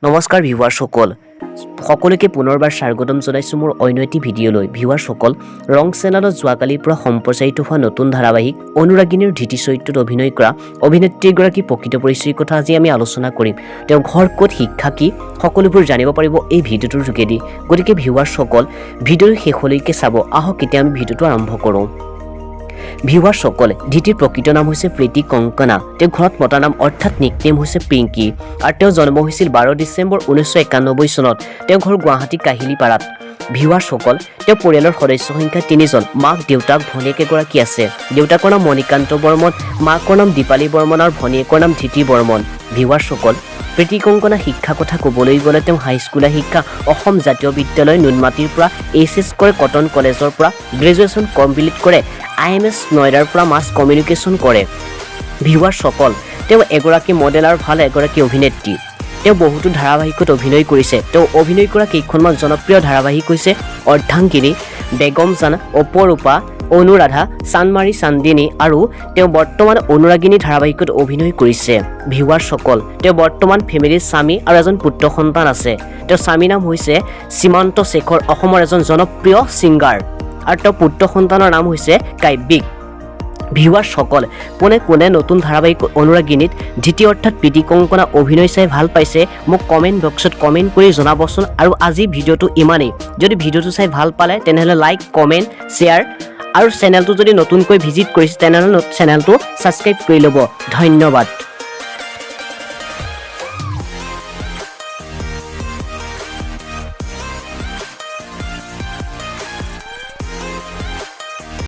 নমস্কাৰ ভিউৱাৰসকল সকলোকে পুনৰবাৰ স্বাগতম জনাইছো মোৰ অন্যটি ভিডিঅ'লৈ ভিউৱাৰসকল ৰং চেনেলত যোৱাকালিৰ পৰা সম্প্ৰচাৰিত হোৱা নতুন ধাৰাবাহিক অনুৰাগিনীৰ ধৃতি চৰিত্ৰত অভিনয় কৰা অভিনেত্ৰীগৰাকী প্ৰকৃত পৰিচয়ৰ কথা আজি আমি আলোচনা কৰিম তেওঁ ঘৰ ক'ত শিক্ষা কি সকলোবোৰ জানিব পাৰিব এই ভিডিঅ'টোৰ যোগেদি গতিকে ভিউৱাৰসকল ভিডিঅ'ৰ শেষলৈকে চাব আহক এতিয়া আমি ভিডিঅ'টো আৰম্ভ কৰোঁ ভিউৱাৰসকল ধৃতিৰ প্ৰকৃত নাম হৈছে প্ৰীতি কংকনা তেওঁ ঘৰত মতা নাম অৰ্থাৎ নিকনেম হৈছে পিংকি আৰু তেওঁ জন্ম হৈছিল 12 ডিচেম্বৰ 1991 চনত তেওঁ ঘৰ গুৱাহাটী কাহিলীপাৰাত ভিউৱাৰসকল তেওঁ পৰিয়ালৰ সদস্য সংখ্যা 3জন মাক দেউতাক ভনীয়েক এগৰাকী আছে দেউতাকৰ নাম মণিকান্ত বৰ্মন মাকৰ নাম দীপালী বৰ্মন আৰু ভনীয়েকৰ নাম ধৃতি বৰ্মন ভিউৱাৰসকল প্ৰীতি কংকনা শিক্ষা কথা ক'বলৈ গ'লে তেওঁ হাইস্কুলীয়া শিক্ষা অসম জাতীয় বিদ্যালয় নুনমাটিৰ পৰা এইচএছ কৰে কটন কলেজৰ পৰা গ্ৰেজুৱেশ্যন কমপ্লিট কৰে IMS নয়ডাৰ পৰা মাছ কমিউনিকেশ্যন কৰে ভিউৱাৰসকল তেওঁ এগৰাকী মডেল আৰু ভাল এগৰাকী অভিনেত্ৰী তেওঁ বহুতো ধাৰাবাহিকত অভিনয় কৰিছে তেওঁ অভিনয় কৰা কেইখনমান জনপ্ৰিয় ধাৰাবাহিক হৈছে অৰ্ধাংগিনী বেগম জান অপৰূপা অনুৰাধা চানমাৰী চান্দিনী আৰু তেওঁ বৰ্তমান অনুৰাগিনী ধাৰাবাহিকত অভিনয় কৰিছে ভিউৱাৰসকল তেওঁ বৰ্তমান ফেমিলিৰ স্বামী আৰু এজন পুত্ৰ সন্তান আছে তেওঁ স্বামীৰ নাম হৈছে সীমান্ত শেখৰ অসমৰ এজন জনপ্ৰিয় ছিংগাৰ আৰু তেওঁ পুত্ৰ সন্তানৰ নাম হৈছে কাব্যিক ভিউৱাৰসকল কোনে নতুন ধাৰাবাহিক অনুৰাগিনীত ধৃতি অৰ্থাৎ প্ৰীতি কংকনা অভিনয় চাই ভাল পাইছে মোক কমেণ্ট বক্সত কমেণ্ট কৰি জনাবচোন আৰু আজি ভিডিঅ'টো ইমানেই যদি ভিডিঅ'টো চাই ভাল পালে তেনেহ'লে লাইক কমেণ্ট শ্বেয়াৰ আৰু চেনেলটো যদি নতুনকৈ ভিজিট কৰিছে তেনেহ'লে চেনেলটো ছাবস্ক্ৰাইব কৰি ল'ব ধন্যবাদ।